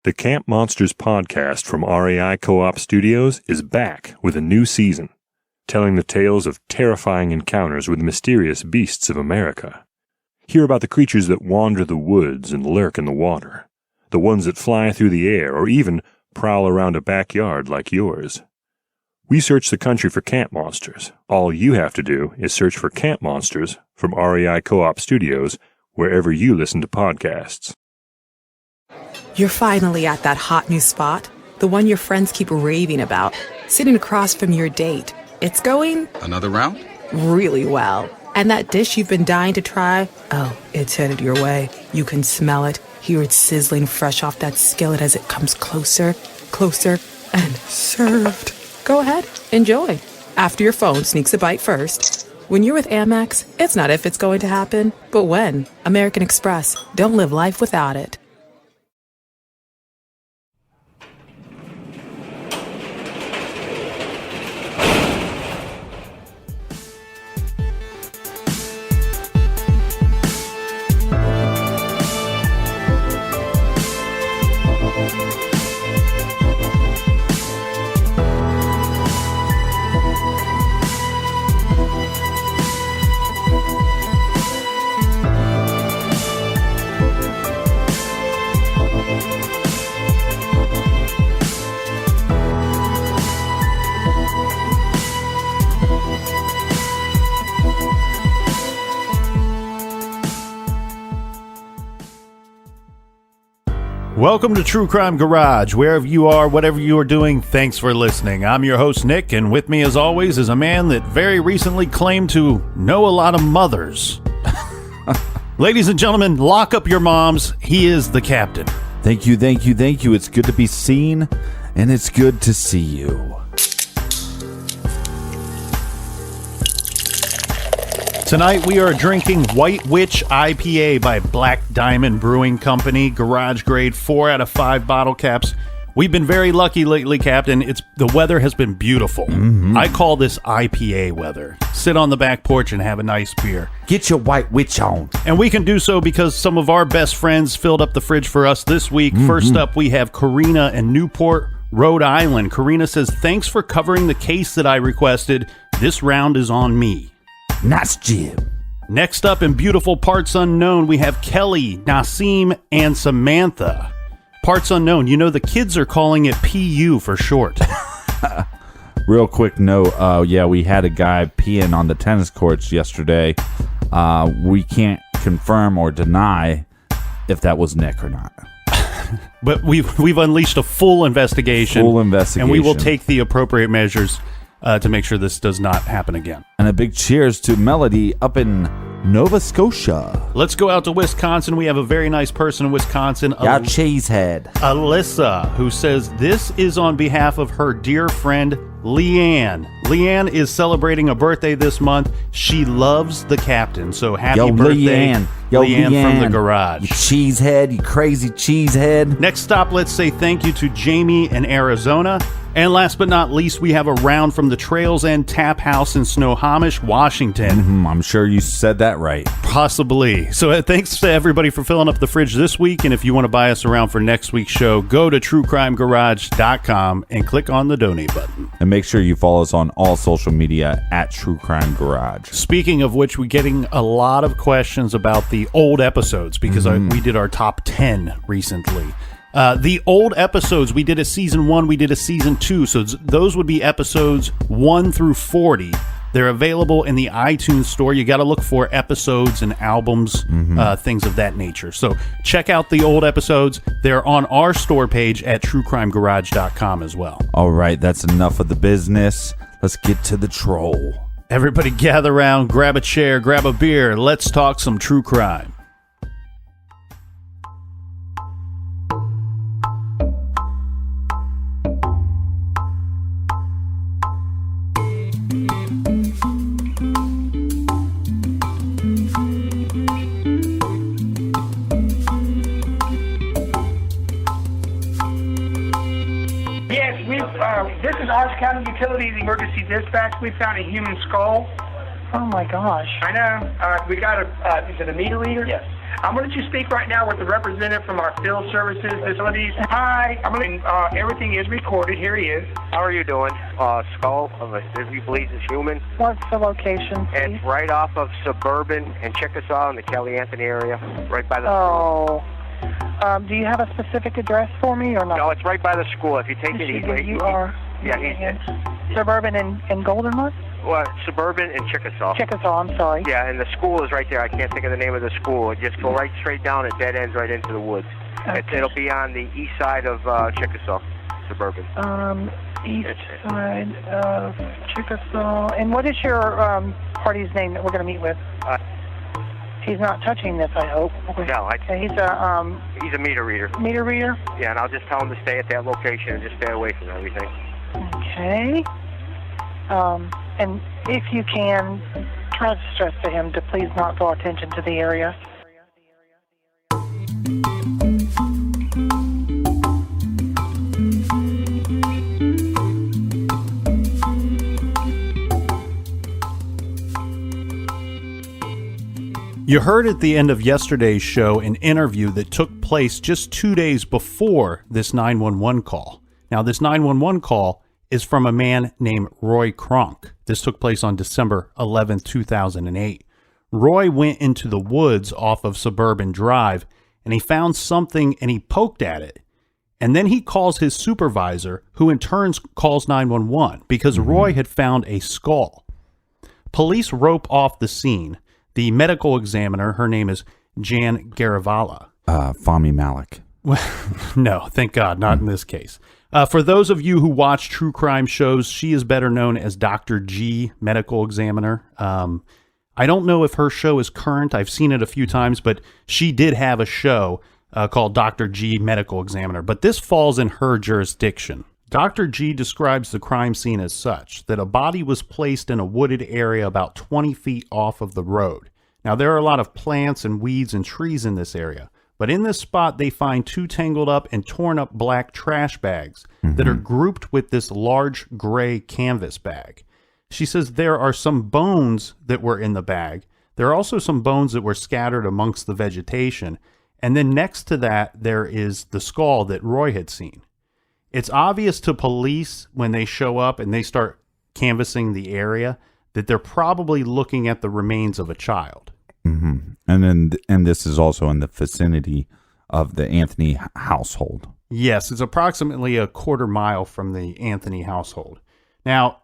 The Camp Monsters podcast from REI Co-op Studios is back with a new season, telling the tales of terrifying encounters with mysterious beasts of America. Hear about the creatures that wander the woods and lurk in the water, the ones that fly through the air or even prowl around a backyard like yours. We search the country for camp monsters. All you have to do is search for Camp Monsters from REI Co-op Studios wherever you listen to podcasts. You're finally at that hot new spot, the one your friends keep raving about, sitting across from your date. It's going... Another round? Really well. And that dish you've been dying to try, oh, it's headed your way. You can smell it, hear it sizzling fresh off that skillet as it comes closer, and served. Go ahead, enjoy. After your phone sneaks a bite first. When you're with Amex, it's not if it's going to happen, but when. American Express. Don't live life without it. Welcome to True Crime Garage. Wherever you are, whatever you are doing, thanks for listening. I'm your host, Nick, and with me, as always, is a man that very recently claimed to know a lot of mothers. Ladies and gentlemen, lock up your moms. He is the captain. Thank you. It's good to be seen, and it's good to see you. Tonight we are drinking White Witch IPA by Black Diamond Brewing Company, garage grade 4 out of 5 bottle caps. We've been very lucky lately, Captain. The weather has been beautiful. Mm-hmm. I call this IPA weather. Sit on the back porch and have a nice beer. Get your White Witch on. And we can do so because some of our best friends filled up the fridge for us this week. Mm-hmm. First up, we have Karina in Newport, Rhode Island. Karina says, thanks for covering the case that I requested. This round is on me. Nice, Jim. Next up in beautiful Parts Unknown, we have Kelly, Nasim, and Samantha. Parts Unknown, you know the kids are calling it PU for short. Real quick note, we had a guy peeing on the tennis courts yesterday. We can't confirm or deny if that was Nick or not. But we've unleashed a full investigation. And we will take the appropriate measures to make sure this does not happen again. And a big cheers to Melody up in Nova Scotia. Let's go out to Wisconsin. We have a very nice person in Wisconsin. Yeah, cheesehead. Alyssa, who says this is on behalf of her dear friend Leanne. Leanne is celebrating a birthday this month. She loves the captain, so happy birthday, Leanne from the garage. You cheesehead, you crazy cheesehead. Next stop, let's say thank you to Jamie in Arizona. And last but not least, we have a round from the Trails End Tap House in Snohomish, Washington. Mm-hmm, I'm sure you said that right. Possibly. So thanks to everybody for filling up the fridge this week. And if you want to buy us around for next week's show, go to truecrimegarage.com and click on the donate button. And make sure you follow us on all social media at True Crime Garage. Speaking of which, we're getting a lot of questions about the old episodes because we did our top 10 recently. The old episodes, we did a season 1, we did a season 2, so those would be episodes 1 through 40. They're available in the iTunes store. You got to look for episodes and albums, things of that nature. So check out the old episodes. They're on our store page at truecrimegarage.com as well. All right, that's enough of the business. Let's get to the troll. Everybody gather around, grab a chair, grab a beer. Let's talk some true crime. This is Orange County Utilities Emergency Dispatch. We found a human skull. Oh my gosh. I know. We got is it a meter reader? Yes. I'm going to let you speak right now with the representative from our field services facilities. Hi. Everything is recorded. Here he is. How are you doing? Skull of a, if you believe is human. What's the location, please? It's right off of Suburban and Chickasaw in the Kelly Anthony area, right by the school. Do you have a specific address for me or not? No, it's right by the school. If you take it, you are. Yeah, he's Suburban and Goldenwood? Well, Suburban and Chickasaw. Chickasaw, I'm sorry. Yeah, and the school is right there. I can't think of the name of the school. Just go right straight down. It dead ends right into the woods. Okay. It'll be on the east side of Chickasaw, Suburban. East side of Chickasaw. And what is your party's name that we're going to meet with? He's not touching this, I hope. No, he's a meter reader. Meter reader? Yeah, and I'll just tell him to stay at that location and just stay away from everything. Okay. And if you can, try to stress to him to please not draw attention to the area. You heard at the end of yesterday's show an interview that took place just 2 days before this 911 call. Now, this 911 call is from a man named Roy Kronk. This took place on December 11th, 2008. Roy went into the woods off of Suburban Drive, and he found something and he poked at it. And then he calls his supervisor, who in turn calls 911 because Roy had found a skull. Police rope off the scene. The medical examiner, her name is Jan Garavala. Fahmy Malik. Well, no, thank God, not in this case. For those of you who watch true crime shows, she is better known as Dr. G, medical examiner. I don't know if her show is current. I've seen it a few times, but she did have a show called Dr. G, medical examiner. But this falls in her jurisdiction. Dr. G describes the crime scene as such, that a body was placed in a wooded area about 20 feet off of the road. Now, there are a lot of plants and weeds and trees in this area, but in this spot, they find two tangled up and torn up black trash bags that are grouped with this large gray canvas bag. She says there are some bones that were in the bag. There are also some bones that were scattered amongst the vegetation. And then next to that, there is the skull that Roy had seen. It's obvious to police when they show up and they start canvassing the area that they're probably looking at the remains of a child. And this is also in the vicinity of the Anthony household. Yes, it's approximately a quarter mile from the Anthony household. Now,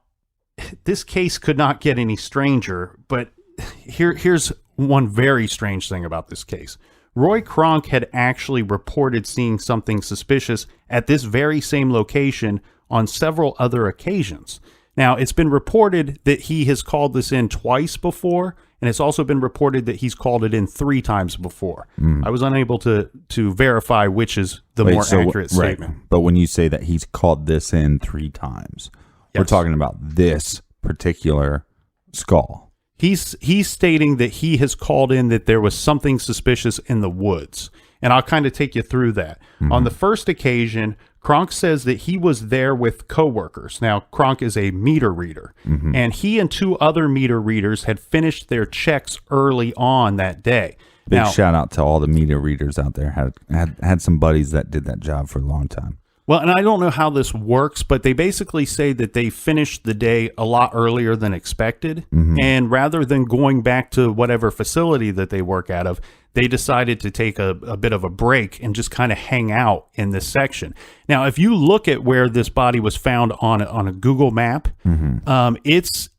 this case could not get any stranger, but here's one very strange thing about this case. Roy Kronk had actually reported seeing something suspicious at this very same location on several other occasions. Now, it's been reported that he has called this in twice before, and it's also been reported that he's called it in 3 times before. I was unable to verify which is the more accurate statement. Right. But when you say that he's called this in 3 times, we're talking about this particular skull. He's stating that he has called in that there was something suspicious in the woods. And I'll kind of take you through that. On the first occasion, Kronk says that he was there with coworkers. Now, Kronk is a meter reader, and he and 2 other meter readers had finished their checks early on that day. Big shout out to all the meter readers out there. Had some buddies that did that job for a long time. Well, and I don't know how this works, but they basically say that they finished the day a lot earlier than expected. And rather than going back to whatever facility that they work out of, they decided to take a bit of a break and just kind of hang out in this section. Now, if you look at where this body was found on a Google map,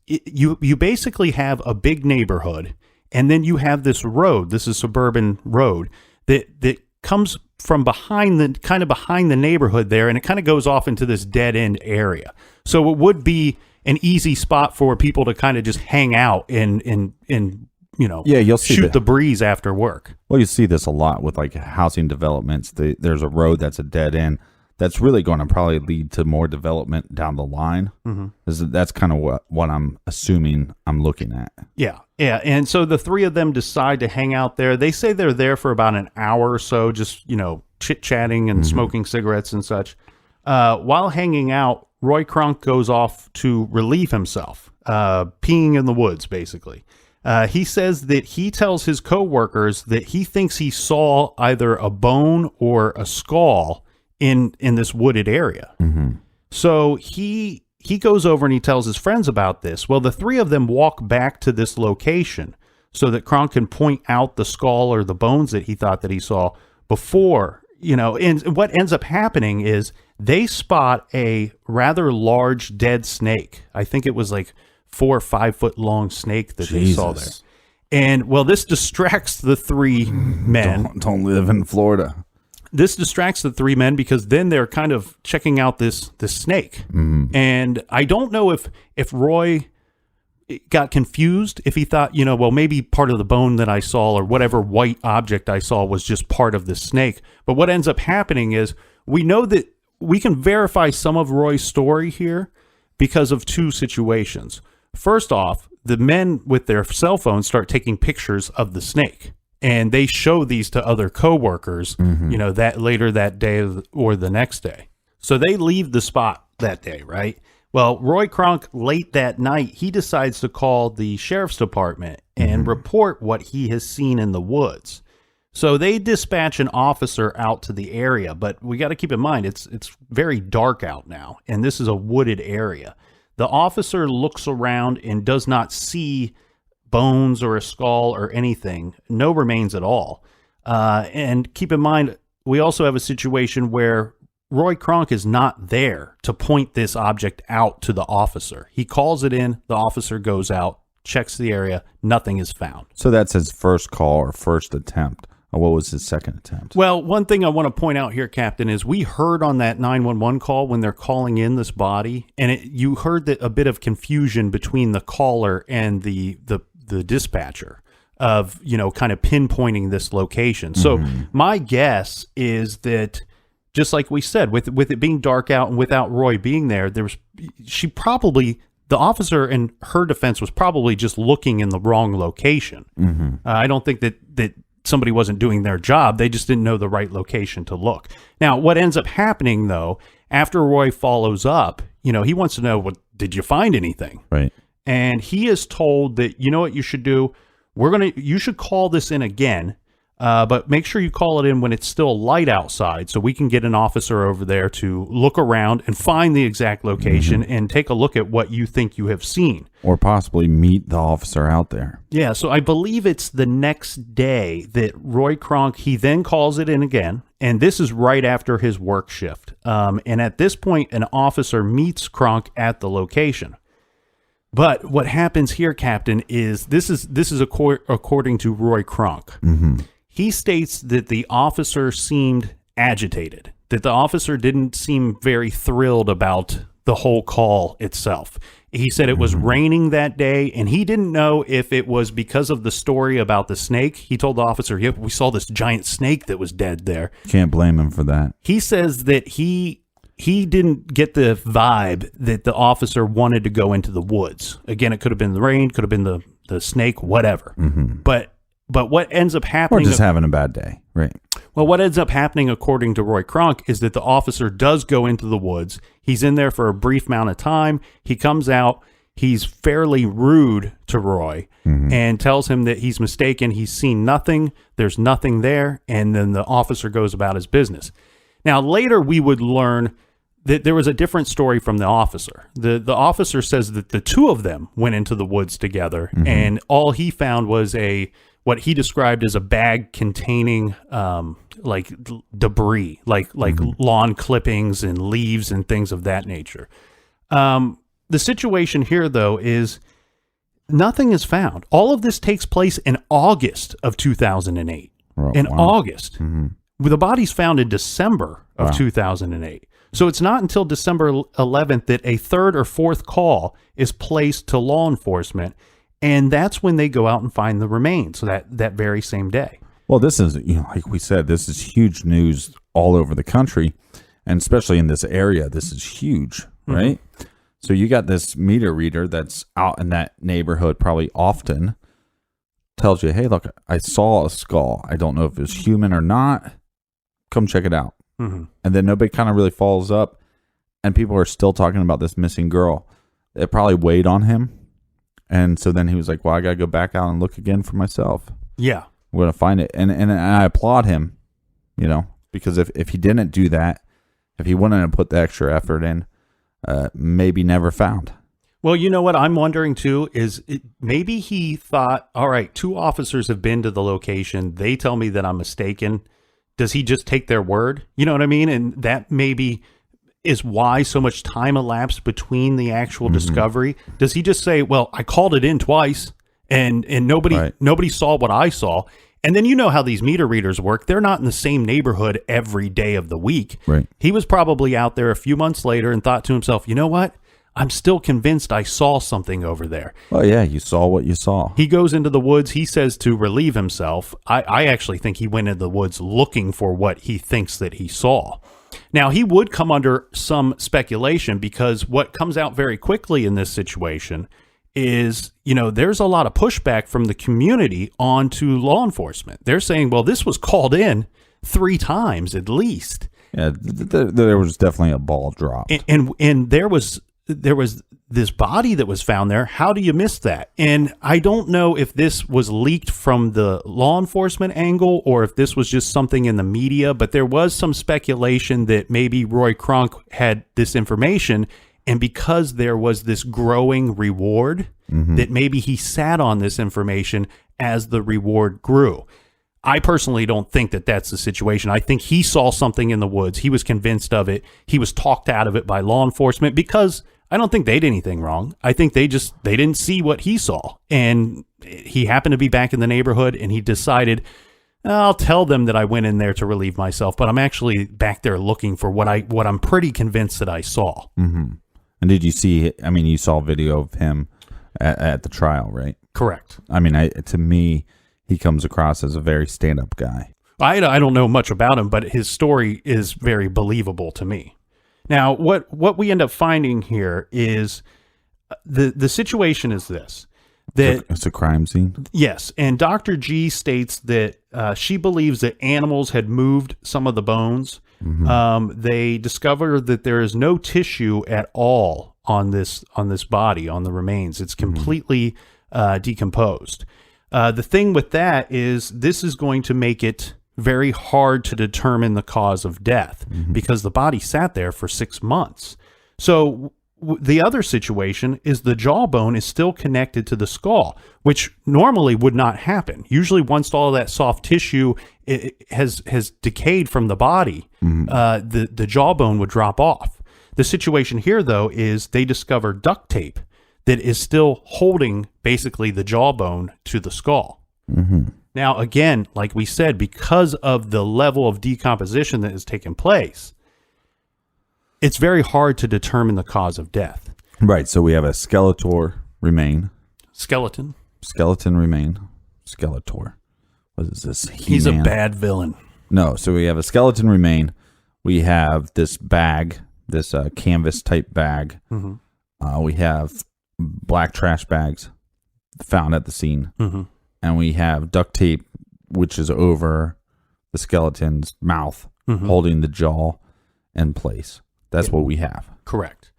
you basically have a big neighborhood, and then you have this road. This is Suburban Road that comes from behind the neighborhood there, and it kind of goes off into this dead end area. So it would be an easy spot for people to kind of just hang out and you'll see shoot the breeze after work. Well, you see this a lot with like housing developments. There's a road that's a dead end that's really going to probably lead to more development down the line. That's kind of what I'm assuming I'm looking at. Yeah. And so the 3 of them decide to hang out there. They say they're there for about an hour or so, just, chit-chatting and smoking cigarettes and such. While hanging out, Roy Kronk goes off to relieve himself, peeing in the woods, basically. He says that he tells his coworkers that he thinks he saw either a bone or a skull in this wooded area. Mm-hmm. So he goes over and he tells his friends about this. Well, the three of them walk back to this location so that Kronk can point out the skull or the bones that he thought that he saw before, and what ends up happening is they spot a rather large dead snake. I think it was like 4 or 5 foot long snake that they saw there. And well, this distracts the three men. Don't live in Florida. This distracts the three men because then they're kind of checking out this snake. Mm. And I don't know if Roy got confused, if he thought, well, maybe part of the bone that I saw or whatever white object I saw was just part of the snake. But what ends up happening is we know that we can verify some of Roy's story here because of two situations. First off, the men with their cell phones start taking pictures of the snake. And they show these to other coworkers, that later that day or the next day. So they leave the spot that day, right? Well, Roy Kronk, late that night, he decides to call the sheriff's department and report what he has seen in the woods. So they dispatch an officer out to the area, but we got to keep in mind, it's very dark out now, and this is a wooded area. The officer looks around and does not see bones or a skull or anything, no remains at all. And keep in mind, we also have a situation where Roy Kronk is not there to point this object out to the officer. He calls it in, the officer goes out, checks the area, nothing is found. So that's his first call or first attempt. Or what was his second attempt? Well, one thing I want to point out here, Captain, is we heard on that 911 call when they're calling in this body, and you heard that a bit of confusion between the caller and the dispatcher of, kind of pinpointing this location. So my guess is that, just like we said, with it being dark out and without Roy being there, the officer in her defense was probably just looking in the wrong location. I don't think that somebody wasn't doing their job. They just didn't know the right location to look. Now, what ends up happening, though, after Roy follows up, he wants to know, did you find anything? Right. And he is told that, you know what you should do? You should call this in again. But make sure you call it in when it's still light outside so we can get an officer over there to look around and find the exact location and take a look at what you think you have seen. Or possibly meet the officer out there. Yeah, so I believe it's the next day that Roy Kronk, he then calls it in again, and this is right after his work shift. And at this point, an officer meets Kronk at the location. But what happens here, Captain, is this is according to Roy Kronk. He states that the officer seemed agitated, that the officer didn't seem very thrilled about the whole call itself. He said it was raining that day, and he didn't know if it was because of the story about the snake. He told the officer, yep, we saw this giant snake that was dead there. Can't blame him for that. He says that he didn't get the vibe that the officer wanted to go into the woods. Again, it could have been the rain, could have been the snake, whatever. But what ends up happening... Or just having a bad day, right? Well, what ends up happening, according to Roy Kronk, is that the officer does go into the woods. He's in there for a brief amount of time. He comes out. He's fairly rude to Roy and tells him that he's mistaken. He's seen nothing. There's nothing there. And then the officer goes about his business. Now, later we would learn that there was a different story from the officer. The officer says that the two of them went into the woods together, and all he found was what he described as a bag containing like debris, like lawn clippings and leaves and things of that nature. The situation here, though, is nothing is found. All of this takes place in August of 2008. August. The body's found in December of 2008. So it's not until December 11th that a third or fourth call is placed to law enforcement. And that's when they go out and find the remains, so that very same day. Well, this is, like we said, this is huge news all over the country, and especially in this area, this is huge, right? So you got this meter reader that's out in that neighborhood probably often, tells you, hey, look, I saw a skull. I don't know if it's human or not. Come check it out. And then nobody kind of really follows up, and people are still talking about this missing girl. It probably weighed on him. And so then he was like, well, I got to go back out and look again for myself. Yeah. I'm going to find it. And I applaud him, because if he didn't do that, if he wouldn't have put the extra effort in, maybe never found. Well, you know what I'm wondering too is maybe he thought, all right, 2 officers have been to the location. They tell me that I'm mistaken. Does he just take their word? You know what I mean? And that maybe is why so much time elapsed between the actual discovery. Does he just say, well, I called it in twice and nobody saw what I saw? And then you know how these meter readers work. They're not in the same neighborhood every day of the week. Right. He was probably out there a few months later and thought to himself, you know what? I'm still convinced I saw something over there. Well, yeah, you saw what you saw. He goes into the woods. He says to relieve himself. I actually think he went into the woods looking for what he thinks that he saw. Now, he would come under some speculation because what comes out very quickly in this situation is, there's a lot of pushback from the community onto law enforcement. They're saying, well, this was called in 3 times at least. Yeah, there was definitely a ball dropped. And there was this body that was found there. How do you miss that? And I don't know if this was leaked from the law enforcement angle or if this was just something in the media, but there was some speculation that maybe Roy Kronk had this information, and because there was this growing reward, that maybe he sat on this information as the reward grew. I personally don't think that that's the situation. I think he saw something in the woods. He was convinced of it. He was talked out of it by law enforcement because I don't think they did anything wrong. I think they didn't see what he saw. And he happened to be back in the neighborhood and he decided, I'll tell them that I went in there to relieve myself, but I'm actually back there looking for what I'm pretty convinced that I saw. Mm-hmm. And did you see, you saw video of him at the trial, right? Correct. To me, he comes across as a very stand-up guy. I don't know much about him, but his story is very believable to me. Now, what we end up finding here is the situation is this. That it's a crime scene? Yes, and Dr. G states that she believes that animals had moved some of the bones. They discovered that there is no tissue at all on this body, on the remains. It's completely decomposed. The thing with that is this is going to make it very hard to determine the cause of death because the body sat there for 6 months. So the other situation is the jawbone is still connected to the skull, which normally would not happen. Usually once all that soft tissue has decayed from the body, the jawbone would drop off. The situation here, though, is they discovered duct tape that is still holding basically the jawbone to the skull. Now, again, like we said, because of the level of decomposition that has taken place, it's very hard to determine the cause of death. Right. So we have a skeletor remain. Skeleton remain. Skeletor. What is this? He's a bad villain. No. So we have a skeleton remain. We have this bag, this canvas type bag. We have black trash bags found at the scene. And we have duct tape, which is over the skeleton's mouth, holding the jaw in place. That's what we have. Correct.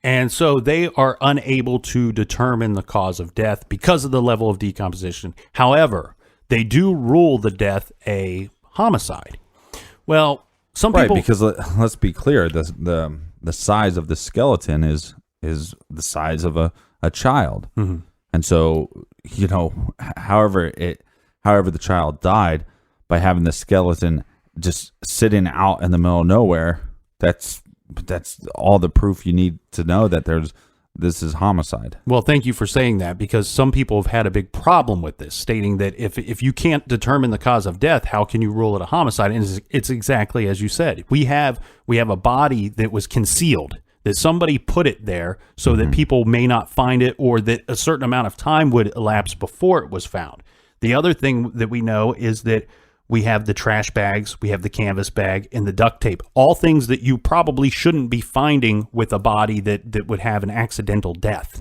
And so they are unable to determine the cause of death because of the level of decomposition. However, they do rule the death a homicide. Well, some people... Right, because let's be clear, the size of the skeleton is the size of a child. And so, however the child died, by having the skeleton just sitting out in the middle of nowhere, that's all the proof you need to know that this is homicide. Well, thank you for saying that, because some people have had a big problem with this, stating that if you can't determine the cause of death, how can you rule it a homicide? And it's exactly as you said. We have a body that was concealed, that somebody put it there so that people may not find it, or that a certain amount of time would elapse before it was found. The other thing that we know is that we have the trash bags, we have the canvas bag, and the duct tape. All things that you probably shouldn't be finding with a body that would have an accidental death.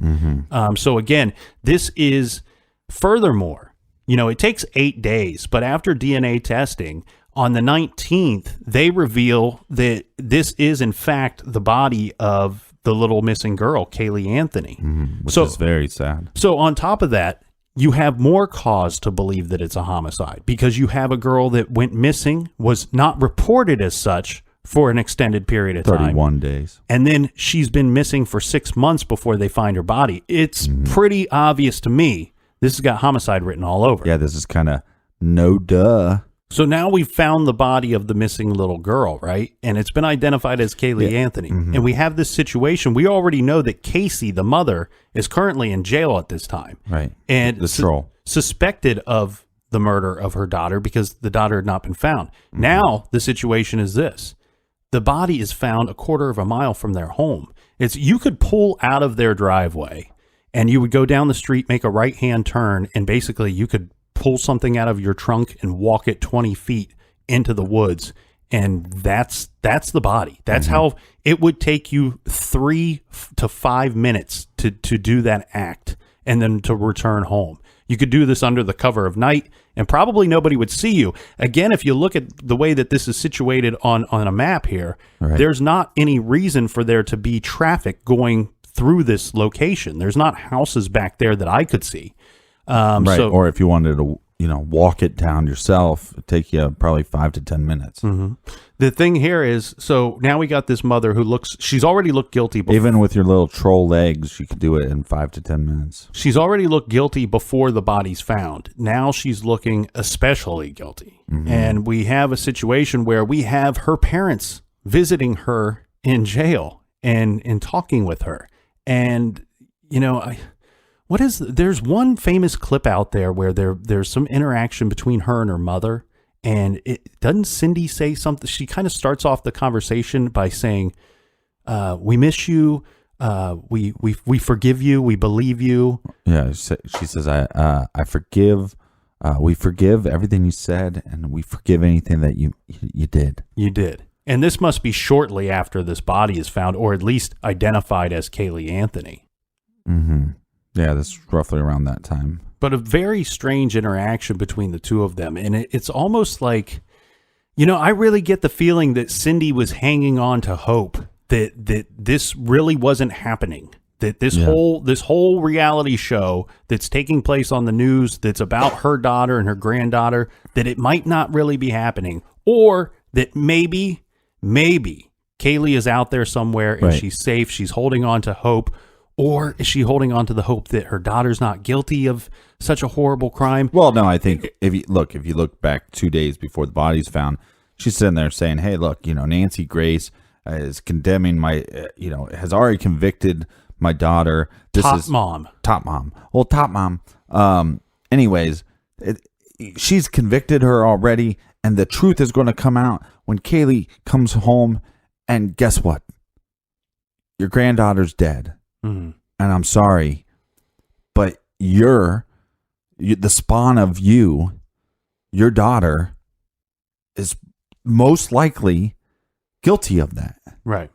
So again, this is, furthermore, it takes 8 days, but after DNA testing, on the 19th, they reveal that this is, in fact, the body of the little missing girl, Caylee Anthony. Which is very sad. So on top of that, you have more cause to believe that it's a homicide because you have a girl that went missing, was not reported as such for an extended period of time. 31 days. And then she's been missing for 6 months before they find her body. It's pretty obvious to me this has got homicide written all over. Yeah, this is kind of no duh. So now we've found the body of the missing little girl, right? And it's been identified as Caylee Anthony. And we have this situation. We already know that Casey, the mother, is currently in jail at this time. Right. And the troll. Suspected of the murder of her daughter because the daughter had not been found. Now the situation is this. The body is found a quarter of a mile from their home. You could pull out of their driveway and you would go down the street, make a right-hand turn, and basically you could pull something out of your trunk and walk it 20 feet into the woods. And that's the body. That's how it would take you 3 to 5 minutes to do that act and then to return home. You could do this under the cover of night and probably nobody would see you. Again, if you look at the way that this is situated on a map here, there's not any reason for there to be traffic going through this location. There's not houses back there that I could see. Right. So, or if you wanted to, walk it down yourself, it'd take you probably 5 to 10 minutes. the thing here is, so now we got this mother who she's already looked guilty before. Even with your little troll legs, you could do it in 5 to 10 minutes. She's already looked guilty before the body's found. Now she's looking especially guilty. And we have a situation where we have her parents visiting her in jail and talking with her. And, there's one famous clip out there where there's some interaction between her and her mother. And doesn't Cindy say something? She kind of starts off the conversation by saying, we miss you. We forgive you. We believe you. Yeah. She says, I forgive. We forgive everything you said, and we forgive anything that you did. You did. And this must be shortly after this body is found, or at least identified as Caylee Anthony. Mm-hmm. Yeah, that's roughly around that time. But a very strange interaction between the two of them. And it's almost like, I really get the feeling that Cindy was hanging on to hope that this really wasn't happening. That this whole reality show that's taking place on the news that's about her daughter and her granddaughter, that it might not really be happening. Or that maybe Caylee is out there somewhere and she's safe. She's holding on to hope. Or is she holding on to the hope that her daughter's not guilty of such a horrible crime? Well, no, I think if you look back 2 days before the body's found, she's sitting there saying, hey, look, Nancy Grace is condemning has already convicted my daughter. Top mom. Well, top mom. Anyways, she's convicted her already, and the truth is going to come out when Caylee comes home, and guess what? Your granddaughter's dead. Mm-hmm. And I'm sorry, but you're the spawn of your daughter is most likely guilty of that. Right.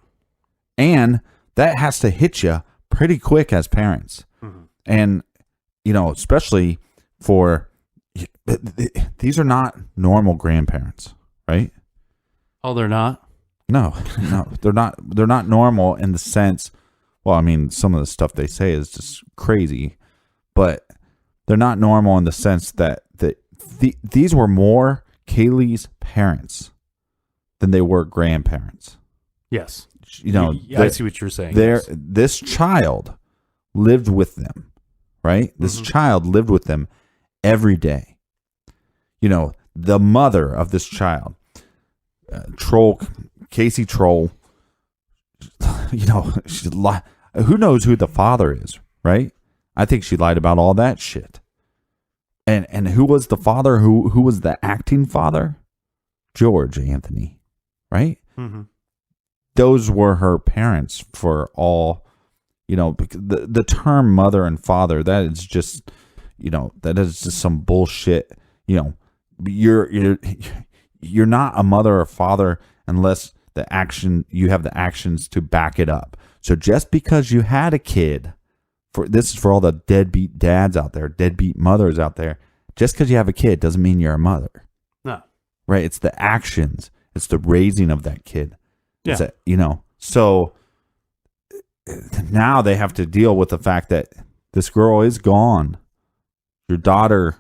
And that has to hit you pretty quick as parents. Mm-hmm. And, especially for, these are not normal grandparents, right? Oh, they're not? No, they're not. They're not normal in the sense, well, I mean, some of the stuff they say is just crazy, but they're not normal in the sense that these were more Caylee's parents than they were grandparents. Yes. I see what you're saying. This child lived with them, right? This child lived with them every day. The mother of this child, Casey Troll, who knows who the father is, right? I think she lied about all that shit. And who was the father? Who was the acting father? George Anthony, right? Mm-hmm. Those were her parents for all, the term mother and father, that is just, that is just some bullshit. You're not a mother or father unless you have the actions to back it up. So just because you had a kid, this is for all the deadbeat dads out there, deadbeat mothers out there, just because you have a kid doesn't mean you're a mother. No. Right? It's the actions. It's the raising of that kid. Yeah. So now they have to deal with the fact that this girl is gone. Your daughter,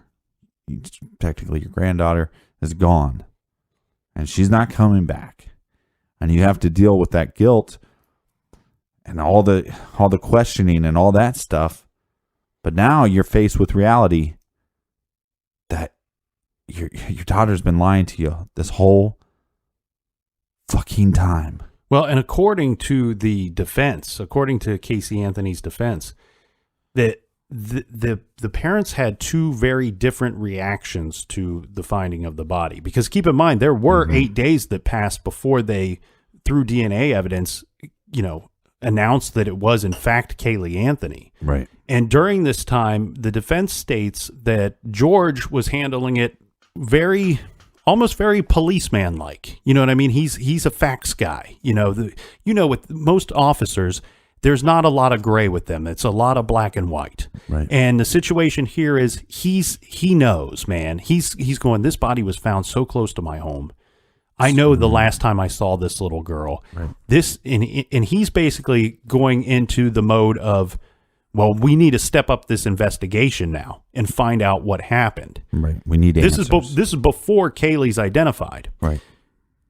technically your granddaughter, is gone. And she's not coming back. And you have to deal with that guilt and all the questioning and all that stuff. But now you're faced with reality that your daughter's been lying to you this whole fucking time. Well, and according to the defense, according to Casey Anthony's defense, that the parents had two very different reactions to the finding of the body. Because keep in mind, there were 8 days that passed before they, through DNA evidence, announced that it was in fact Caylee Anthony. Right. And during this time, the defense states that George was handling it almost very policeman-like. You know what I mean? He's a facts guy. With most officers, there's not a lot of gray with them. It's a lot of black and white. Right. And the situation here is he knows, man. He's going, this body was found so close to my home. I know the last time I saw this little girl. Right. And he's basically going into the mode of, well, we need to step up this investigation now and find out what happened. Right. We need answers. This is before Caylee's identified. Right.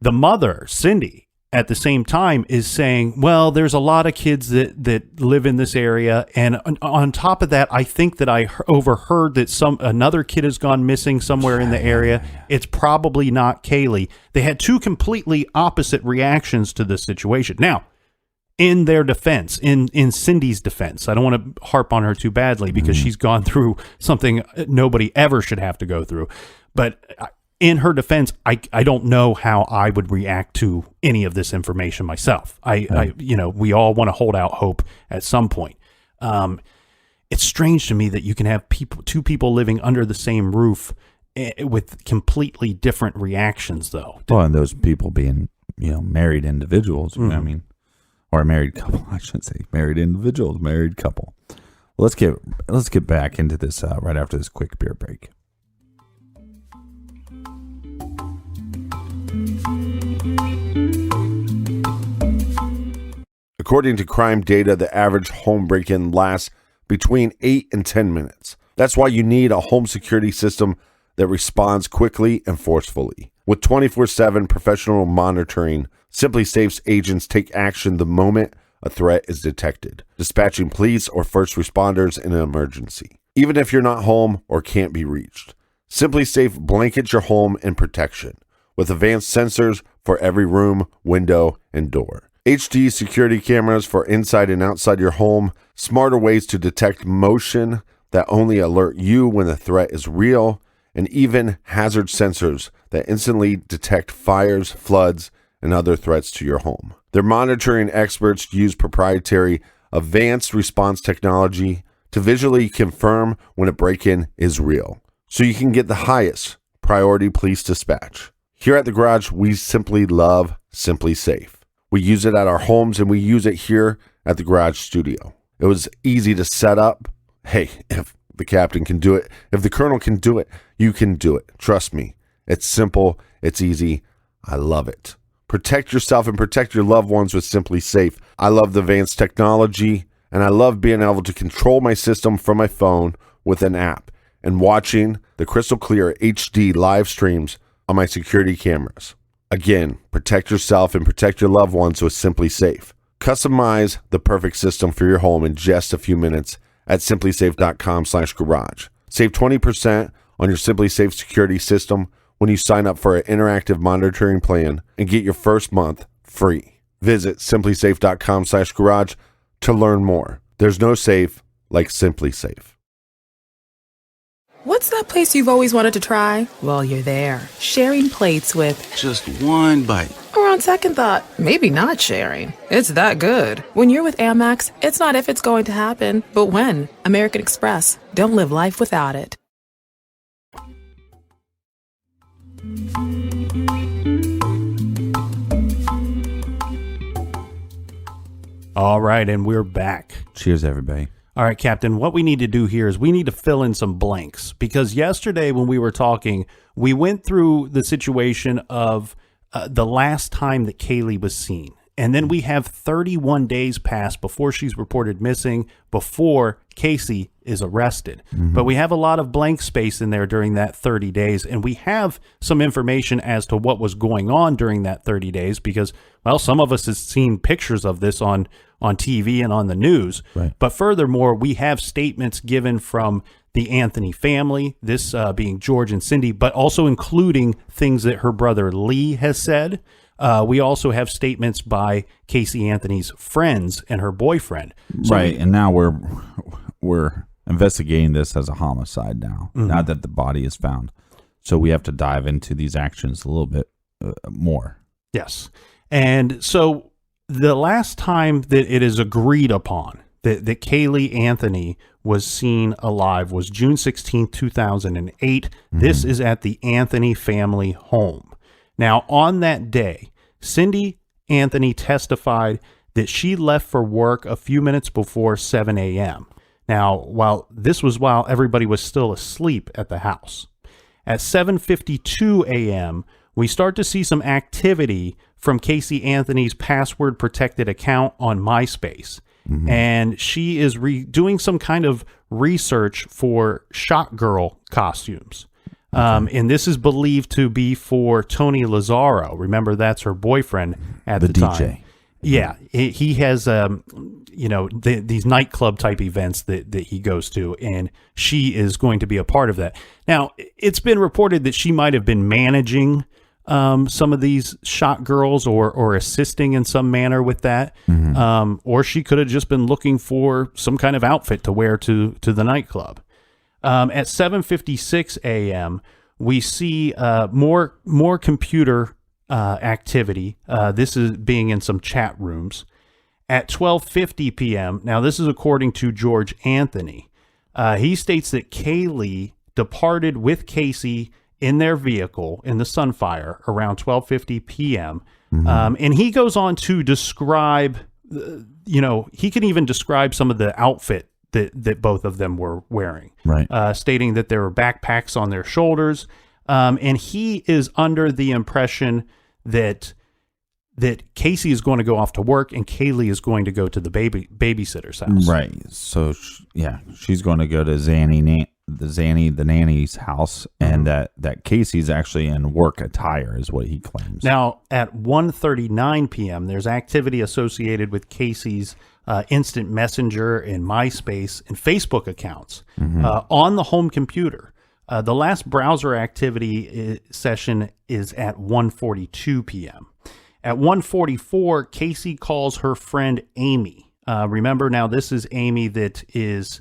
The mother, Cindy, at the same time is saying, well, there's a lot of kids that live in this area. And on top of that, I think that I overheard that another kid has gone missing somewhere in the area. It's probably not Caylee. They had two completely opposite reactions to this situation. Now, in their defense, in Cindy's defense, I don't want to harp on her too badly because she's gone through something nobody ever should have to go through. But in her defense, I don't know how I would react to any of this information myself. We all want to hold out hope at some point. It's strange to me that you can have two people living under the same roof with completely different reactions, though. Well, and those people being, married individuals. I mean, or a married couple. I shouldn't say married individuals, married couple. Let's get back into this right after this quick beer break. According to crime data, the average home break-in lasts between 8 and 10 minutes. That's why you need a home security system that responds quickly and forcefully. With 24/7 professional monitoring, Simply Safe's agents take action the moment a threat is detected, dispatching police or first responders in an emergency, even if you're not home or can't be reached. Simply Safe blankets your home in protection with advanced sensors for every room, window, and door. HD security cameras for inside and outside your home, smarter ways to detect motion that only alert you when the threat is real, and even hazard sensors that instantly detect fires, floods, and other threats to your home. Their monitoring experts use proprietary advanced response technology to visually confirm when a break-in is real, so you can get the highest priority police dispatch. Here at the garage, we simply love Simply Safe. We use it at our homes, and we use it here at the garage studio. It was easy to set up. Hey, if the captain can do it, if the colonel can do it, you can do it. Trust me. It's simple. It's easy. I love it. Protect yourself and protect your loved ones with Simply Safe. I love the advanced technology, and I love being able to control my system from my phone with an app and watching the crystal clear HD live streams on my security cameras. Again, protect yourself and protect your loved ones with Simply Safe. Customize the perfect system for your home in just a few minutes at simplysafe.com/garage. Save 20% on your Simply Safe security system when you sign up for an interactive monitoring plan and get your first month free. Visit simplysafe.com/garage to learn more. There's no safe like Simply Safe. What's that place you've always wanted to try? Well, you're there, sharing plates with... Just one bite. Or on second thought, maybe not sharing. It's that good. When you're with Amex, it's not if it's going to happen, but when. American Express. Don't live life without it. All right, and we're back. Cheers, everybody. All right, Captain, what we need to do here is we need to fill in some blanks, because yesterday when we were talking, we went through the situation of the last time that Caylee was seen. And then we have 31 days pass before she's reported missing, before Casey is arrested. But we have a lot of blank space in there during that 30 days. And we have some information as to what was going on during that 30 days because, well, some of us have seen pictures of this on TV and on the news. Right. But furthermore, we have statements given from the Anthony family, this being George and Cindy, but also including things that her brother Lee has said. We also have statements by Casey Anthony's friends and her boyfriend. So right, and now we're investigating this as a homicide now, now that the body is found. So we have to dive into these actions a little bit more. Yes. And so the last time that it is agreed upon that Caylee Anthony was seen alive was June 16th, 2008. This is at the Anthony family home. Now, on that day, Cindy Anthony testified that she left for work a few minutes before 7 a.m. Now, while everybody was still asleep at the house. At 7:52 a.m., we start to see some activity from Casey Anthony's password-protected account on MySpace. And she is doing some kind of research for Shot Girl costumes. And this is believed to be for Tony Lazzaro. Remember, that's her boyfriend at the time. DJ. Yeah, he has, these nightclub type events that he goes to, and she is going to be a part of that. Now, it's been reported that she might have been managing some of these shot girls or assisting in some manner with that. Or she could have just been looking for some kind of outfit to wear to the nightclub. At 7:56 a.m., we see more computer activity. This is being in some chat rooms. At 12:50 p.m., now this is according to George Anthony. He states that Caylee departed with Casey in their vehicle in the Sunfire around 12:50 p.m. And he goes on to describe, he can even describe some of the outfit that both of them were wearing, right? Stating that there were backpacks on their shoulders. And he is under the impression that Casey is going to go off to work and Caylee is going to go to the babysitter's house. Right. So, she's going to go to the nanny's house, and that Casey's actually in work attire is what he claims. Now, at 1:39 p.m., there's activity associated with Casey's instant messenger and MySpace and Facebook accounts on the home computer. The last browser activity session is at 1:42 p.m. At 1:44, Casey calls her friend Amy. Remember, now this is Amy that is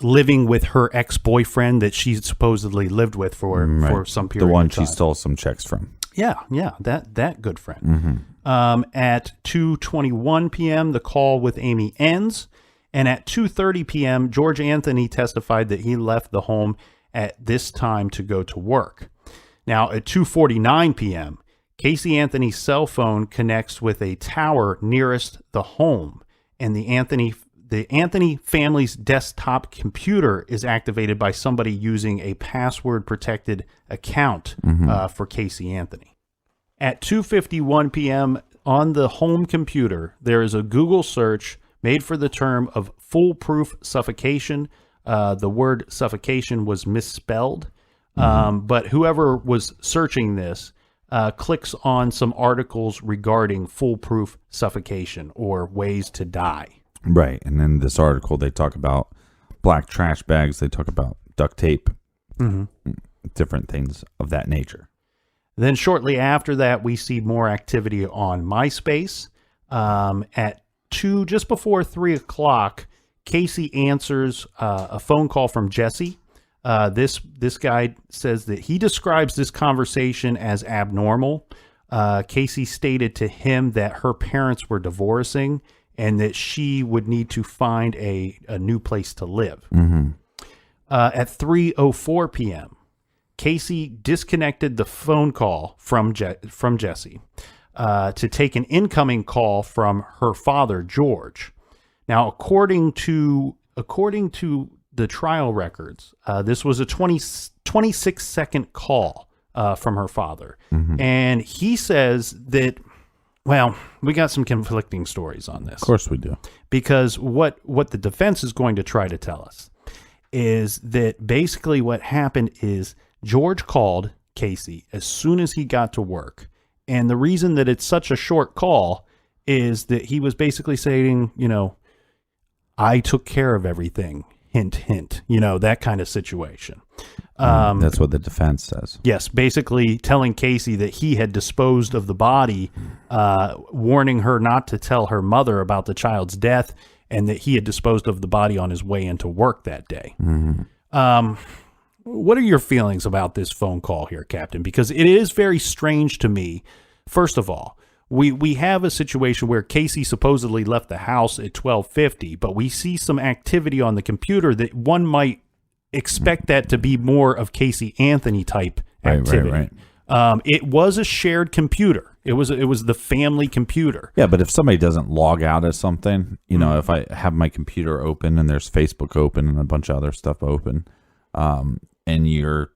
living with her ex-boyfriend that she supposedly lived with for some period of time. The one she stole some checks from. Yeah, that good friend. At 2:21 p.m., the call with Amy ends. And at 2:30 p.m., George Anthony testified that he left the home at this time to go to work. Now, at 2:49 p.m., Casey Anthony's cell phone connects with a tower nearest the home, and the Anthony family's desktop computer is activated by somebody using a password-protected account for Casey Anthony. At 2:51 p.m. on the home computer, there is a Google search made for the term of foolproof suffocation. The word suffocation was misspelled, but whoever was searching this clicks on some articles regarding foolproof suffocation or ways to die. Right. And in this article, they talk about black trash bags. They talk about duct tape, different things of that nature. Then shortly after that, we see more activity on MySpace. At just before 3 o'clock, Casey answers a phone call from Jesse. This guy says that he describes this conversation as abnormal. Casey stated to him that her parents were divorcing and that she would need to find a new place to live. At 3:04 p.m., Casey disconnected the phone call from Jesse to take an incoming call from her father, George. Now, according to the trial records, this was a 26-second call from her father. And he says that Well, we got some conflicting stories on this. Of course we do. Because what the defense is going to try to tell us is that basically what happened is George called Casey as soon as he got to work. And the reason that it's such a short call is that he was basically saying, I took care of everything. Hint, hint, that kind of situation. That's what the defense says. Yes, basically telling Casey that he had disposed of the body, warning her not to tell her mother about the child's death, and that he had disposed of the body on his way into work that day. Mm-hmm. What are your feelings about this phone call here, Captain? Because it is very strange to me. First of all, we have a situation where Casey supposedly left the house at 12:50, but we see some activity on the computer that one might expect that to be more of Casey Anthony type activity. Right. It was a shared computer. It was the family computer. Yeah, but if somebody doesn't log out of something, if I have my computer open and there's Facebook open and a bunch of other stuff open, and you're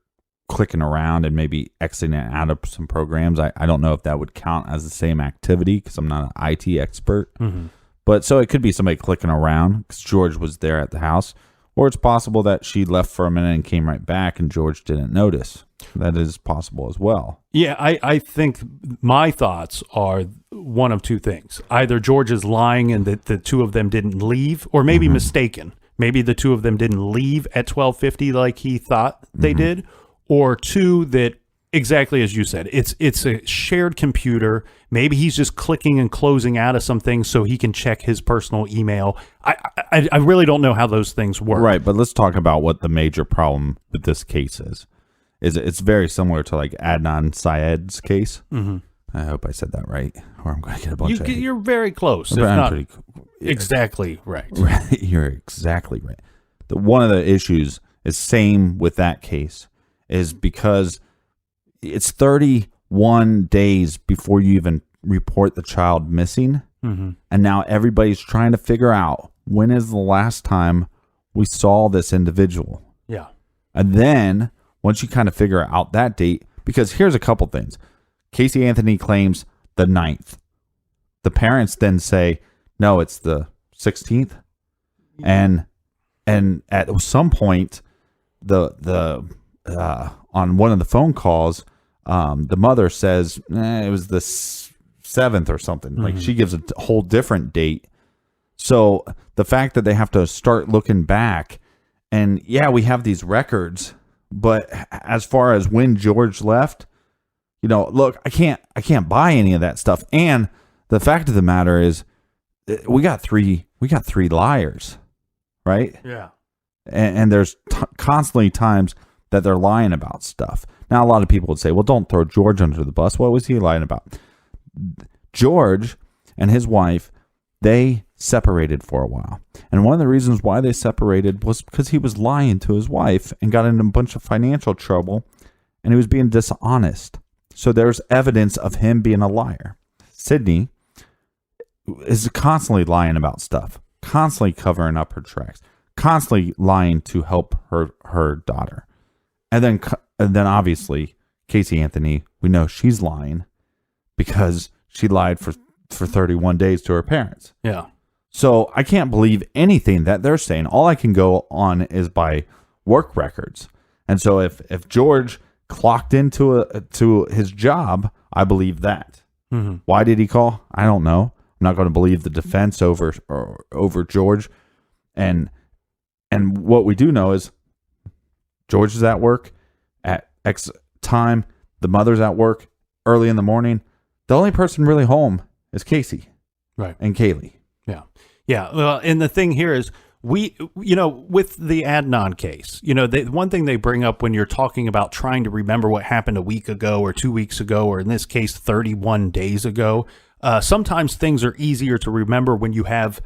clicking around and maybe exiting out of some programs, I don't know if that would count as the same activity because I'm not an IT expert. Mm-hmm. But so it could be somebody clicking around because George was there at the house. Or it's possible that she left for a minute and came right back and George didn't notice. That is possible as well. Yeah, I think my thoughts are one of two things. Either George is lying and that the two of them didn't leave, or maybe mistaken. Maybe the two of them didn't leave at 12:50 like he thought they did. Or two, that exactly as you said, it's a shared computer. Maybe he's just clicking and closing out of some things so he can check his personal email. I really don't know how those things work. Right, but let's talk about what the major problem with this case is. It's very similar to like Adnan Syed's case. Mm-hmm. I hope I said that right, or I'm going to get a bunch of hate. You're very close. But If I'm not pretty exactly right. Right, you're exactly right. One of the issues is same with that case is because it's 31 days before you even report the child missing. Mm-hmm. And now everybody's trying to figure out when is the last time we saw this individual. Yeah. And then once you kind of figure out that date, because here's a couple things. Casey Anthony claims the 9th. The parents then say, no, it's the 16th. And at some point, on one of the phone calls, the mother says it was the 7th or something. Like she gives a whole different date. So the fact that they have to start looking back, and yeah, we have these records, but as far as when George left, look, I can't buy any of that stuff. And the fact of the matter is, we got three liars, right? Yeah. And there's constantly times that they're lying about stuff. Now, a lot of people would say, well, don't throw George under the bus. What was he lying about? George and his wife, they separated for a while. And one of the reasons why they separated was because he was lying to his wife and got into a bunch of financial trouble, and he was being dishonest. So there's evidence of him being a liar. Sydney is constantly lying about stuff, constantly covering up her tracks, constantly lying to help her daughter. And then obviously Casey Anthony, we know she's lying because she lied for 31 days to her parents. Yeah. So I can't believe anything that they're saying. All I can go on is by work records. And so if George clocked into to his job, I believe that. Mm-hmm. Why did he call? I don't know. I'm not going to believe the defense over George. And what we do know is George is at work at X time. The mother's at work early in the morning. The only person really home is Casey, right, and Caylee. Yeah, yeah. Well, and the thing here is with the Adnan case, one thing they bring up when you're talking about trying to remember what happened a week ago or 2 weeks ago, or in this case, 31 days ago. Sometimes things are easier to remember when you have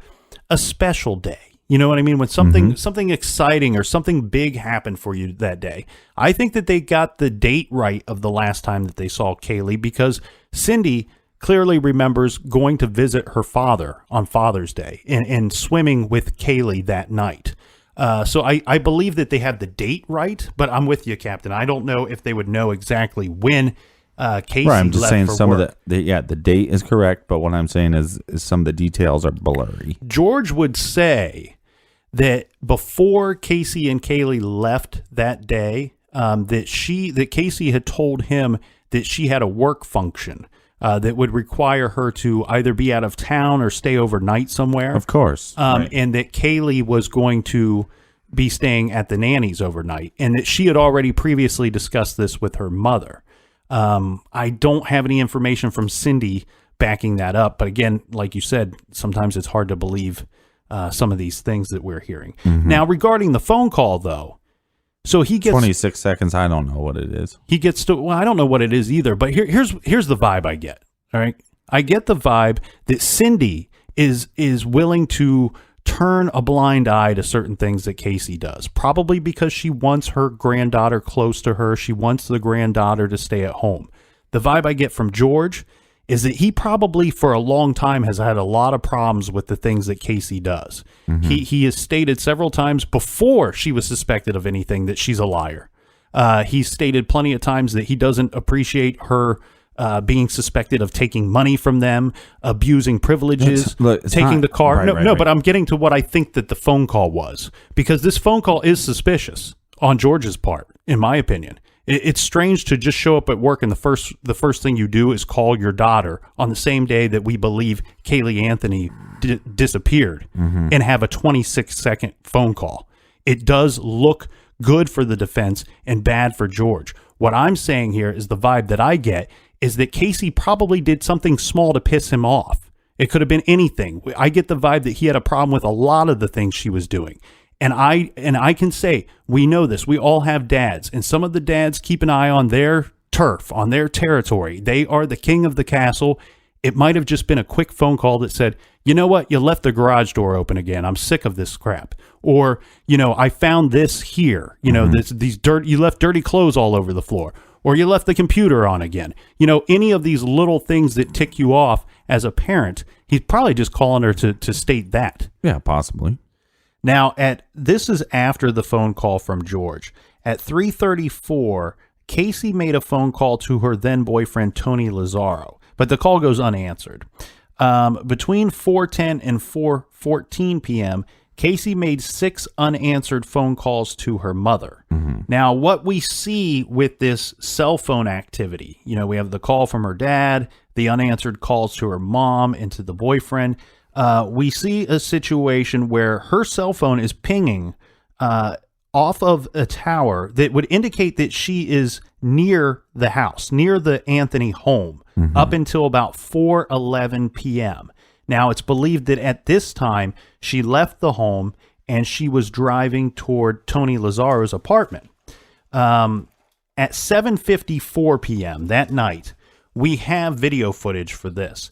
a special day. You know what I mean? When something exciting or something big happened for you that day. I think that they got the date right of the last time that they saw Caylee, because Cindy clearly remembers going to visit her father on Father's Day and swimming with Caylee that night. So I believe that they have the date right, but I'm with you, Captain. I don't know if they would know exactly when Casey Right, I'm just left saying for some work. of the date is correct, but what I'm saying is some of the details are blurry. George would say that before Casey and Caylee left that day, that Casey had told him that she had a work function that would require her to either be out of town or stay overnight somewhere. Of course. Right. And that Caylee was going to be staying at the nanny's overnight, and that she had already previously discussed this with her mother. I don't have any information from Cindy backing that up, but again, like you said, sometimes it's hard to believe some of these things that we're hearing. Mm-hmm. Now, regarding the phone call, though, so he gets 26 seconds. I don't know what it is. He gets to, well, I don't know what it is either, but here's the vibe I get. All right. I get the vibe that Cindy is willing to turn a blind eye to certain things that Casey does, probably because she wants her granddaughter close to her. She wants the granddaughter to stay at home. The vibe I get from George is that he probably for a long time has had a lot of problems with the things that Casey does. Mm-hmm. He has stated several times before she was suspected of anything that she's a liar. He's stated plenty of times that he doesn't appreciate her being suspected of taking money from them, abusing privileges, taking the car. Right. But I'm getting to what I think that the phone call was, because this phone call is suspicious on George's part, in my opinion. It's strange to just show up at work and the first thing you do is call your daughter on the same day that we believe Caylee Anthony disappeared, mm-hmm. and have a 26-second phone call. It does look good for the defense and bad for George. What I'm saying here is the vibe that I get is that Casey probably did something small to piss him off. It could have been anything. I get the vibe that he had a problem with a lot of the things she was doing. And I can say, we know this. We all have dads, and some of the dads keep an eye on their turf, on their territory. They are the king of the castle. It might have just been a quick phone call that said, you know what, you left the garage door open again. I'm sick of this crap. Or, I found this here. Mm-hmm. You left dirty clothes all over the floor. Or you left the computer on again. Any of these little things that tick you off as a parent, he's probably just calling her to state that. Yeah, possibly. Now, this is after the phone call from George. At 3:34, Casey made a phone call to her then boyfriend, Tony Lazzaro, but the call goes unanswered. Between 4:10 and 4:14 p.m., Casey made 6 unanswered phone calls to her mother. Mm-hmm. Now, what we see with this cell phone activity, we have the call from her dad, the unanswered calls to her mom and to the boyfriend. We see a situation where her cell phone is pinging off of a tower that would indicate that she is near the house, near the Anthony home, mm-hmm. up until about 4:11 p.m. Now, it's believed that at this time, she left the home and she was driving toward Tony Lazzaro's apartment. At 7:54 p.m. that night, we have video footage for this.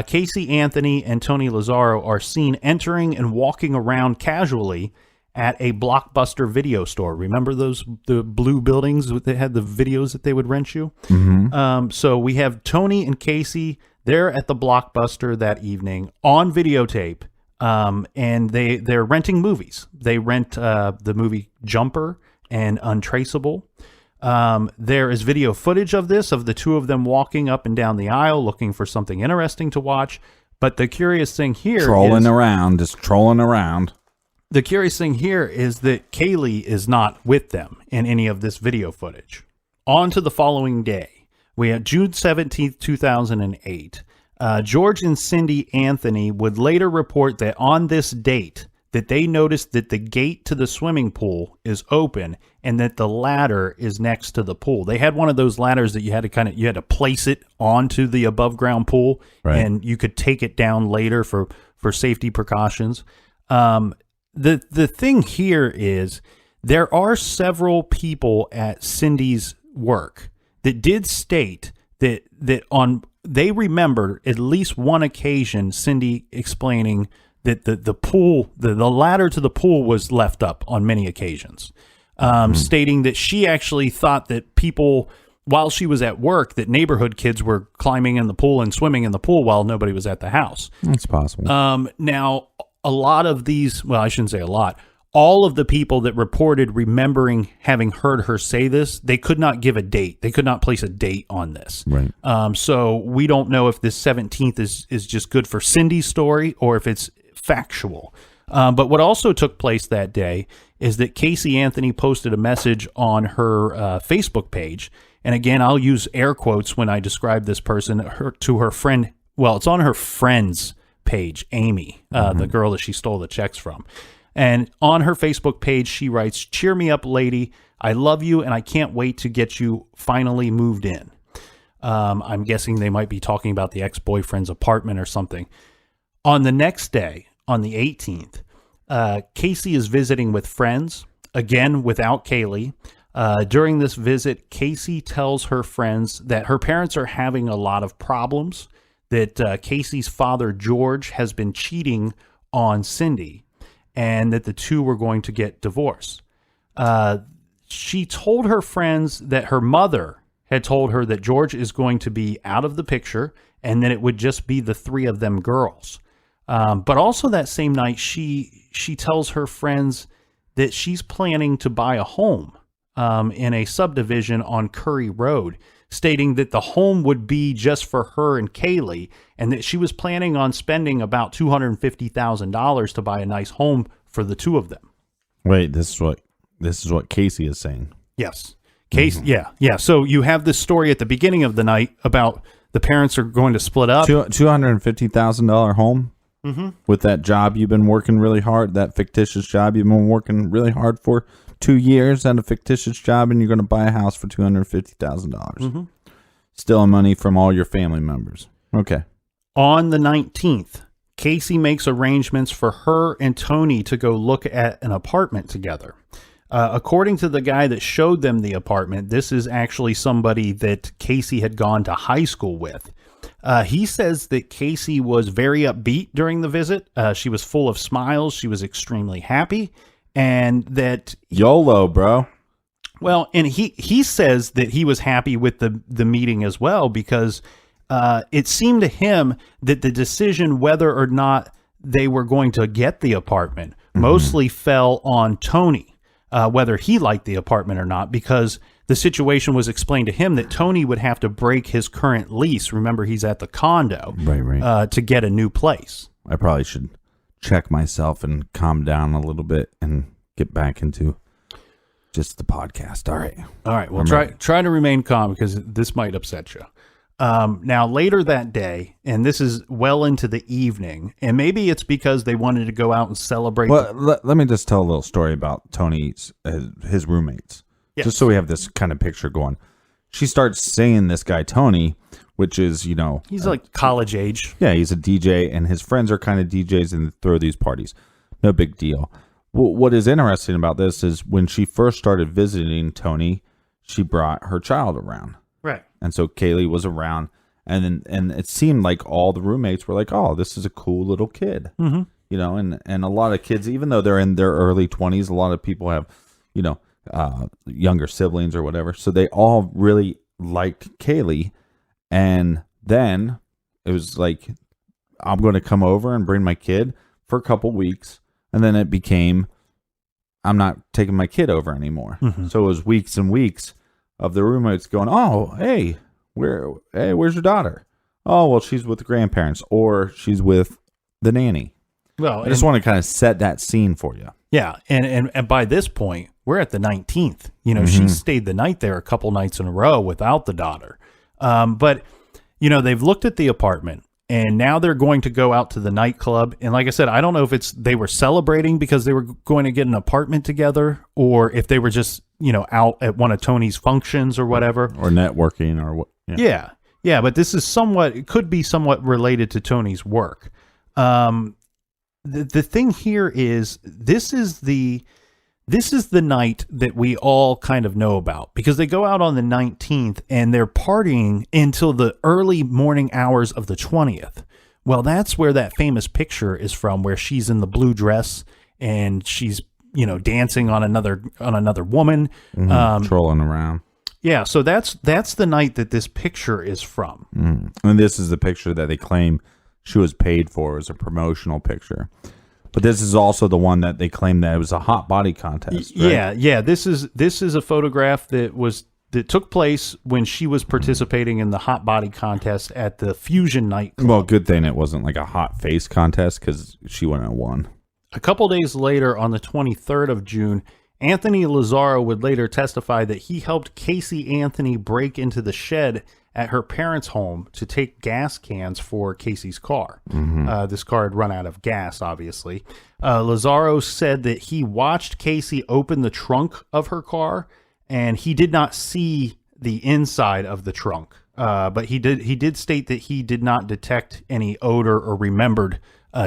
Casey Anthony and Tony Lazzaro are seen entering and walking around casually at a Blockbuster video store. Remember the blue buildings that had the videos that they would rent you? Mm-hmm. So we have Tony and Casey. They're at the Blockbuster that evening on videotape, and they're renting movies. They rent the movie Jumper and Untraceable. There is video footage of the two of them walking up and down the aisle looking for something interesting to watch. But the curious thing here trolling around. The curious thing here is that Caylee is not with them in any of this video footage. On to the following day. We had June 17th, 2008. George and Cindy Anthony would later report that on this date that they noticed that the gate to the swimming pool is open and that the ladder is next to the pool. They had one of those ladders that you had to place it onto the above ground pool, right, and you could take it down later for safety precautions. The thing here is there are several people at Cindy's work that did state that they remember at least one occasion Cindy explaining that the pool, the ladder to the pool was left up on many occasions, stating that she actually thought that people, while she was at work, that neighborhood kids were climbing in the pool and swimming in the pool while nobody was at the house. That's possible. Now, a lot of these, well, I shouldn't say a lot, all of the people that reported remembering having heard her say this, they could not give a date. They could not place a date on this. Right. So we don't know if this 17th is just good for Cindy's story or if it's factual. But what also took place that day is that Casey Anthony posted a message on her Facebook page. And again, I'll use air quotes when I describe this person to her friend. Well, it's on her friend's page, Amy, the girl that she stole the checks from. And on her Facebook page, she writes, "Cheer me up, lady. I love you, and I can't wait to get you finally moved in." I'm guessing they might be talking about the ex-boyfriend's apartment or something. On the next day, on the 18th, Casey is visiting with friends, again without Caylee. During this visit, Casey tells her friends that her parents are having a lot of problems, that Casey's father, George, has been cheating on Cindy, and that the two were going to get divorced. She told her friends that her mother had told her that George is going to be out of the picture and that it would just be the three of them girls. But also that same night, she tells her friends that she's planning to buy a home in a subdivision on Curry Road, stating that the home would be just for her and Caylee, and that she was planning on spending about $250,000 to buy a nice home for the two of them. Wait, this is what Casey is saying. Yes. Casey, yeah. So you have this story at the beginning of the night about the parents are going to split up. $250,000 home with that job you've been working really hard, that fictitious job you've been working really hard for 2 years at a fictitious job, and you're going to buy a house for $250,000. Stealing money from all your family members. Okay. On the 19th, Casey makes arrangements for her and Tony to go look at an apartment together. According to the guy that showed them the apartment, this is actually somebody that Casey had gone to high school with. He says that Casey was very upbeat during the visit. She was full of smiles. She was extremely happy. And that YOLO, bro. Well, and he says that he was happy with the meeting as well, because it seemed to him that the decision whether or not they were going to get the apartment mostly fell on Tony, whether he liked the apartment or not, because the situation was explained to him that Tony would have to break his current lease. Remember, he's at the condo, right. To get a new place. I probably should check myself and calm down a little bit and get back into just the podcast. All right. Well, try to remain calm, because this might upset you. Now, later that day, and this is well into the evening, and maybe it's because they wanted to go out and celebrate. Well, let me just tell a little story about Tony's his roommates, just so we have this kind of picture going. She starts saying this guy Tony, which is, he's like college age. Yeah, he's a DJ, and his friends are kind of DJs and throw these parties. No big deal. What is interesting about this is when she first started visiting Tony, she brought her child around. Right. And so Caylee was around, and it seemed like all the roommates were like, "Oh, this is a cool little kid." And a lot of kids, even though they're in their early 20s, a lot of people have, younger siblings or whatever. So they all really liked Caylee. And then it was like, I'm going to come over and bring my kid for a couple weeks. And then it became, I'm not taking my kid over anymore. So it was weeks and weeks of the roommates going, "Oh, hey, where's your daughter? Oh, well, she's with the grandparents, or she's with the nanny." Well, I just want to kind of set that scene for you. Yeah. And by this point, we're at the 19th. She stayed the night there a couple nights in a row without the daughter. But they've looked at the apartment, and now they're going to go out to the nightclub. And like I said, I don't know if they were celebrating because they were going to get an apartment together, or if they were just, out at one of Tony's functions or whatever. Or networking or what. Yeah. Yeah. But this is it could be somewhat related to Tony's work. The thing here is this is the night that we all kind of know about, because they go out on the 19th and they're partying until the early morning hours of the 20th. Well, that's where that famous picture is from, where she's in the blue dress and she's, dancing on another woman, trolling around. Yeah. So that's the night that this picture is from. And this is the picture that they claim she was paid for as a promotional picture. But this is also the one that they claim that it was a hot body contest. Right? Yeah. This is a photograph that took place when she was participating in the hot body contest at the Fusion nightclub. Well, good thing it wasn't like a hot face contest because she wouldn't have won. A couple days later, on the 23rd of June, Anthony Lazzaro would later testify that he helped Casey Anthony break into the shed at her parents' home to take gas cans for Casey's car. This car had run out of gas, obviously. Lazzaro said that he watched Casey open the trunk of her car, and he did not see the inside of the trunk. But he did state that he did not detect any odor or remembered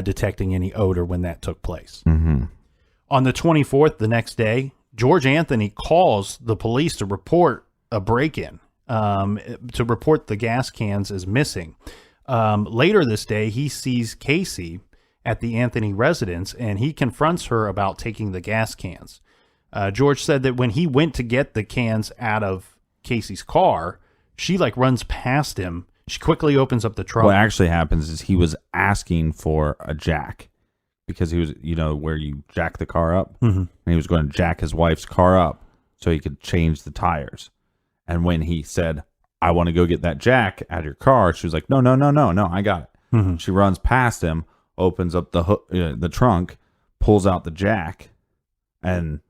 detecting any odor when that took place. On the 24th, the next day, George Anthony calls the police to report a break-in, to report the gas cans as missing. Later this day, he sees Casey at the Anthony residence, and he confronts her about taking the gas cans. George said that when he went to get the cans out of Casey's car, she runs past him. She quickly opens up the trunk. What actually happens is he was asking for a jack because he was, where you jack the car up. And he was going to jack his wife's car up so he could change the tires. And when he said, I want to go get that jack out of your car, she was like, no, I got it. She runs past him, opens up the trunk, pulls out the jack, and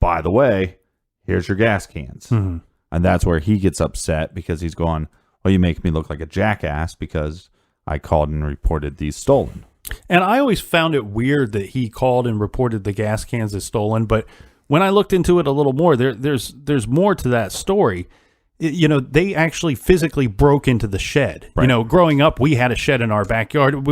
by the way, here's your gas cans. And that's where he gets upset because he's going, well, you make me look like a jackass because I called and reported these stolen. And I always found it weird that he called and reported the gas cans as stolen. But when I looked into it a little more, there's more to that story. They actually physically broke into the shed. Right. Growing up, we had a shed in our backyard.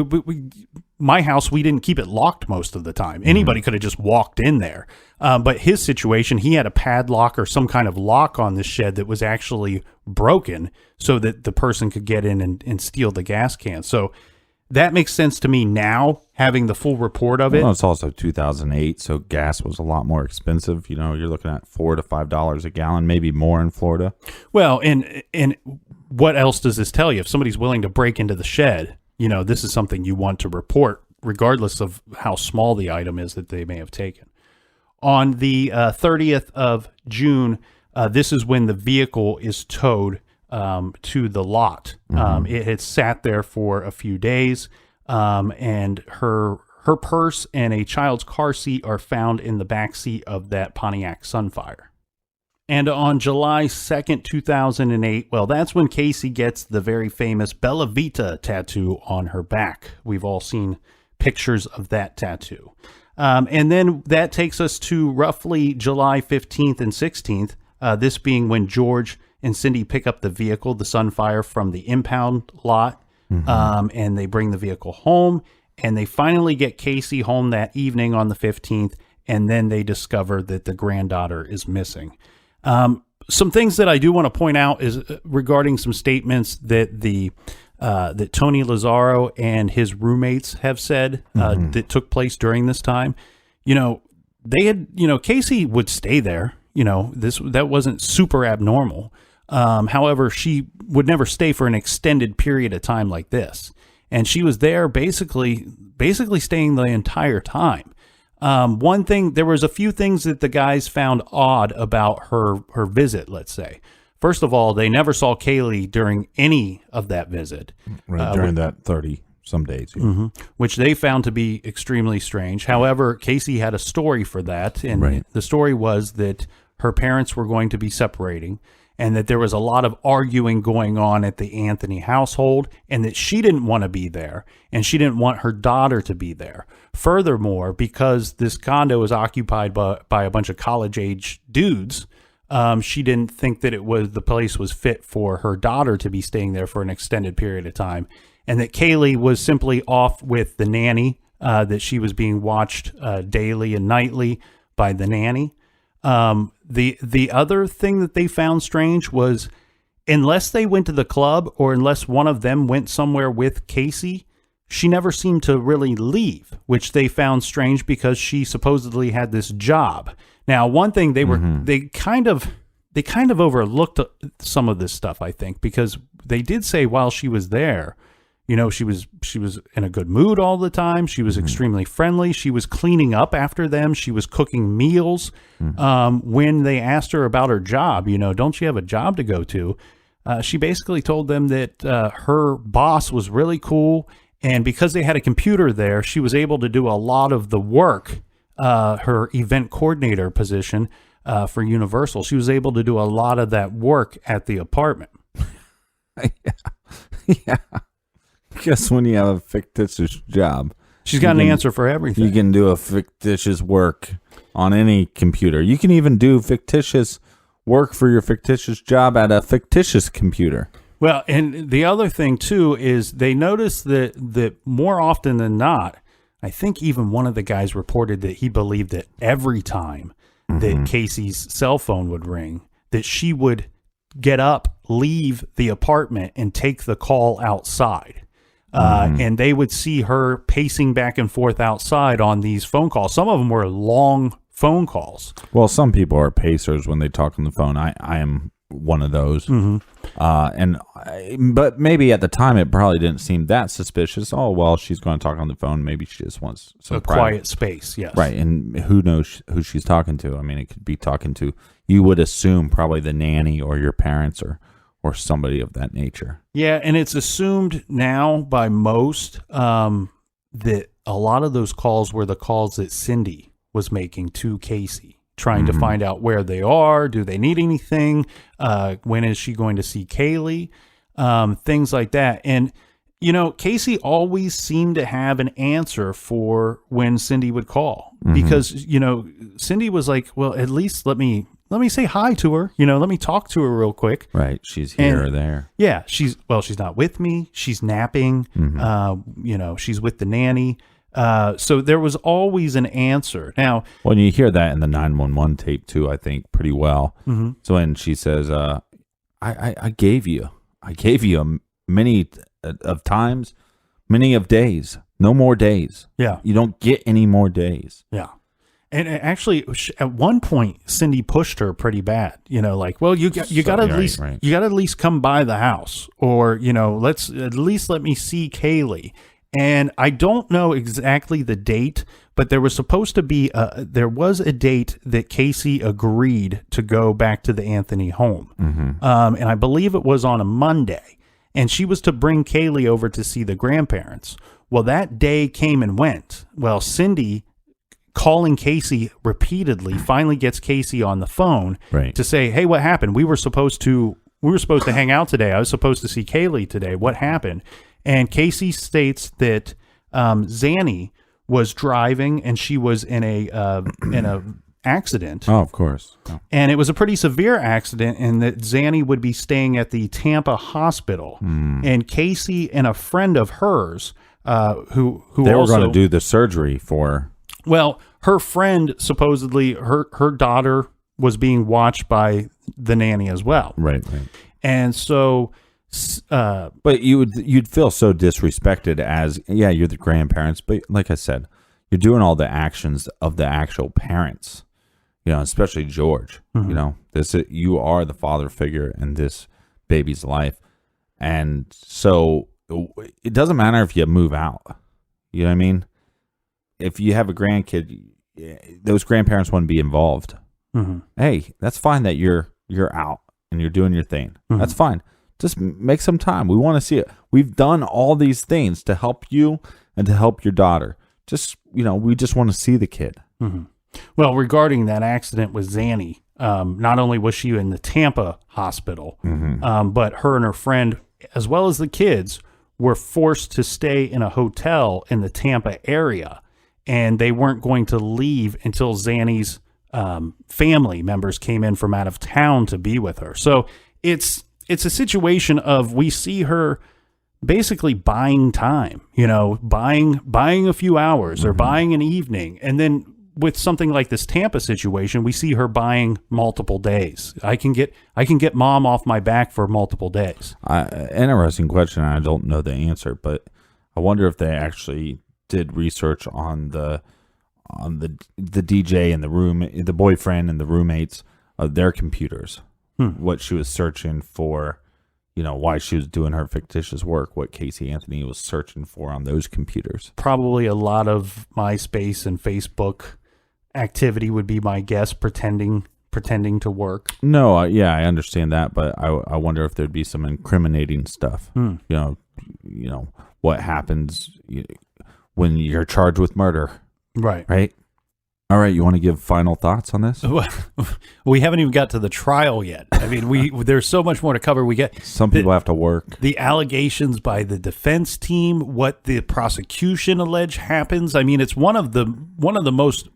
My house, we didn't keep it locked most of the time. Anybody could have just walked in there. But his situation, he had a padlock or some kind of lock on the shed that was actually broken so that the person could get in and steal the gas can. So that makes sense to me now, having the full report of it. Well, it's also 2008, so gas was a lot more expensive. You're looking at $4 to $5 a gallon, maybe more in Florida. Well, and what else does this tell you? If somebody's willing to break into the shed, this is something you want to report, regardless of how small the item is that they may have taken. On the 30th of June, this is when the vehicle is towed to the lot. It had sat there for a few days, and her purse and a child's car seat are found in the back seat of that Pontiac Sunfire. And on July 2nd, 2008, well, that's when Casey gets the very famous Bella Vita tattoo on her back. We've all seen pictures of that tattoo. And then that takes us to roughly July 15th and 16th, this being when George and Cindy pick up the vehicle, the Sunfire, from the impound lot, and they bring the vehicle home, and they finally get Casey home that evening on the 15th, and then they discover that the granddaughter is missing. Some things that I do want to point out is regarding some statements that that Tony Lazzaro and his roommates have said that took place during this time. They had, Casey would stay there. That wasn't super abnormal. However, she would never stay for an extended period of time like this. And she was there basically staying the entire time. One thing, there was a few things that the guys found odd about her visit, let's say. First of all, they never saw Caylee during any of that visit. Right, during that 30-some days. Yeah. Which they found to be extremely strange. However, Casey had a story for that. And the story was that her parents were going to be separating, and that there was a lot of arguing going on at the Anthony household, and that she didn't want to be there, and she didn't want her daughter to be there. Furthermore, because this condo was occupied by a bunch of college-age dudes, she didn't think that the place was fit for her daughter to be staying there for an extended period of time, and that Caylee was simply off with the nanny, that she was being watched daily and nightly by the nanny. The other thing that they found strange was, unless they went to the club or unless one of them went somewhere with Casey, she never seemed to really leave, which they found strange because she supposedly had this job. Now, one thing they kind of overlooked some of this stuff, I think, because they did say while she was there, She was in a good mood all the time. She was extremely friendly. She was cleaning up after them. She was cooking meals. When they asked her about her job, don't you have a job to go to? She basically told them that her boss was really cool. And because they had a computer there, she was able to do a lot of the work, her event coordinator position for Universal. She was able to do a lot of that work at the apartment. Yeah. Guess when you have a fictitious job, she's got an answer for everything. You can do a fictitious work on any computer. You can even do fictitious work for your fictitious job at a fictitious computer. Well, and the other thing, too, is they noticed that more often than not, I think even one of the guys reported that he believed that every time that Casey's cell phone would ring, that she would get up, leave the apartment, and take the call outside. And they would see her pacing back and forth outside on these phone calls. Some of them were long phone calls. Well, some people are pacers when they talk on the phone. I am one of those. But maybe at the time it probably didn't seem that suspicious. Oh, well, she's going to talk on the phone. Maybe she just wants some quiet space. Yes. Right. And who knows who she's talking to? I mean, it could be talking to, you would assume, probably the nanny or your parents or somebody of that nature. Yeah. And it's assumed now by most that a lot of those calls were the calls that Cindy was making to Casey, trying to find out where they are. Do they need anything? When is she going to see Caylee? Things like that. And, Casey always seemed to have an answer for when Cindy would call because, Cindy was like, well, at least let me say hi to her. Let me talk to her real quick. Right. She's here or there. Yeah. She's not with me. She's napping. She's with the nanny. So there was always an answer. Now, when you hear that in the 911 tape too, I think pretty well. So when she says, I gave you many of times, many of days, no more days. Yeah. You don't get any more days. Yeah. And actually, at one point, Cindy pushed her pretty bad. Like, well, you got to at least come by the house, or let's at least let me see Caylee. And I don't know exactly the date, but there was supposed to be there was a date that Casey agreed to go back to the Anthony home, and I believe it was on a Monday, and she was to bring Caylee over to see the grandparents. Well, that day came and went. Well, Cindy, calling Casey repeatedly, finally gets Casey on the phone to say, "Hey, what happened? We were supposed to hang out today. I was supposed to see Caylee today. What happened?" And Casey states that Zanny was driving and she was in a accident. Oh, of course. Oh. And it was a pretty severe accident, and that Zanny would be staying at the Tampa hospital. And Casey and a friend of hers, who they were going to do the surgery for. Well, her friend, supposedly her daughter was being watched by the nanny as well. Right. And so. But you'd feel so disrespected as you're the grandparents, but like I said, you're doing all the actions of the actual parents, especially George. You are the father figure in this baby's life, and so it doesn't matter if you move out. You know what I mean? If you have a grandkid, those grandparents want to be involved. Hey, that's fine that you're out and you're doing your thing. That's fine. Just make some time. We want to see it. We've done all these things to help you and to help your daughter. Just, we just want to see the kid. Well, regarding that accident with Zanny, not only was she in the Tampa hospital, but her and her friend, as well as the kids, were forced to stay in a hotel in the Tampa area. And they weren't going to leave until Zanny's family members came in from out of town to be with her. So it's a situation of, we see her basically buying time, buying a few hours or buying an evening. And then with something like this Tampa situation, we see her buying multiple days. I can get mom off my back for multiple days. Interesting question. I don't know the answer, but I wonder if they actually did research on the DJ and the boyfriend and the roommates of their computers. What she was searching for, why she was doing her fictitious work, what Casey Anthony was searching for on those computers. Probably a lot of MySpace and Facebook activity would be my guess, pretending to work. No, yeah, I understand that, but I wonder if there'd be some incriminating stuff. What happens when you're charged with murder. Right. All right, you want to give final thoughts on this? We haven't even got to the trial yet. I mean, there's so much more to cover. We get some people have to work. The allegations by the defense team, what the prosecution allege happens. I mean, it's one of the most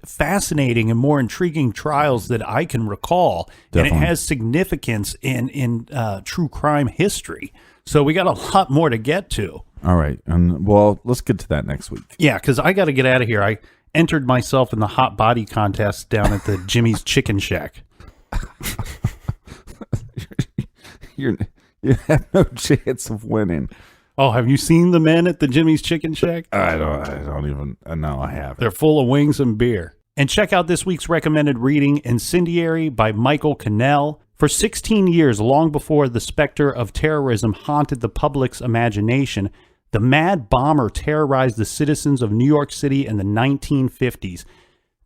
fascinating and more intriguing trials that I can recall. Definitely. And it has significance in true crime history. So we got a lot more to get to. All right. And well, let's get to that next week. Yeah, because I got to get out of here. I entered myself in the hot body contest down at the Jimmy's Chicken Shack. You have no chance of winning. Oh, have you seen the men at the Jimmy's Chicken Shack? I don't even know. I haven't. They're full of wings and beer. And check out this week's recommended reading, Incendiary by Michael Cannell. For 16 years, long before the specter of terrorism haunted the public's imagination, the Mad Bomber terrorized the citizens of New York City in the 1950s.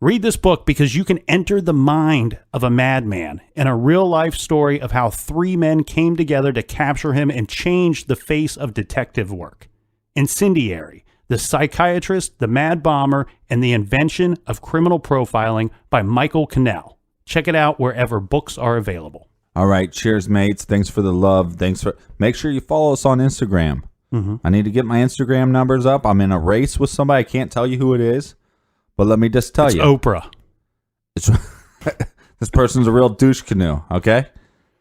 Read this book because you can enter the mind of a madman and a real-life story of how three men came together to capture him and change the face of detective work. Incendiary, The Psychiatrist, the Mad Bomber, and the Invention of Criminal Profiling by Michael Cannell. Check it out wherever books are available. All right. Cheers, mates. Thanks for the love. Make sure you follow us on Instagram. Mm-hmm. I need to get my Instagram numbers up. I'm in a race with somebody. I can't tell you who it is, but let me just tell you. Oprah. This person's a real douche canoe, okay?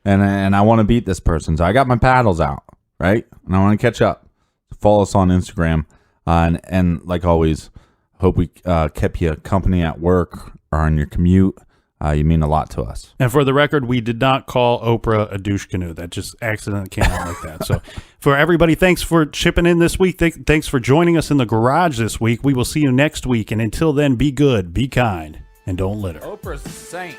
And I want to beat this person. So I got my paddles out, right? And I want to catch up. Follow us on Instagram. And like always, hope we kept you company at work or on your commute. You mean a lot to us. And for the record, we did not call Oprah a douche canoe. That just accidentally came out like that. So for everybody, thanks for chipping in this week. Thanks for joining us in the garage this week. We will see you next week. And until then, be good, be kind, and don't litter. Oprah's a saint.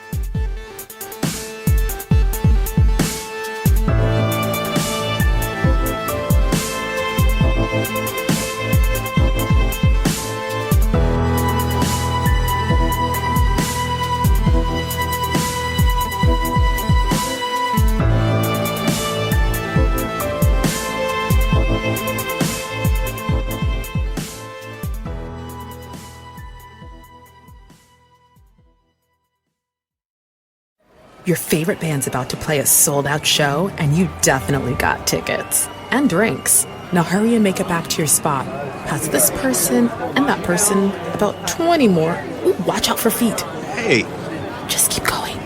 Your favorite band's about to play a sold-out show, and you definitely got tickets. And drinks. Now hurry and make it back to your spot. Past this person and that person. About 20 more. Ooh, watch out for feet. Hey. Just keep going.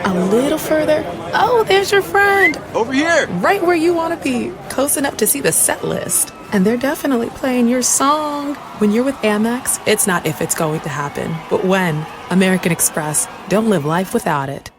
A little further. Oh, there's your friend. Over here. Right where you want to be. Close enough to see the set list. And they're definitely playing your song. When you're with Amex, it's not if it's going to happen, but when. American Express. Don't live life without it.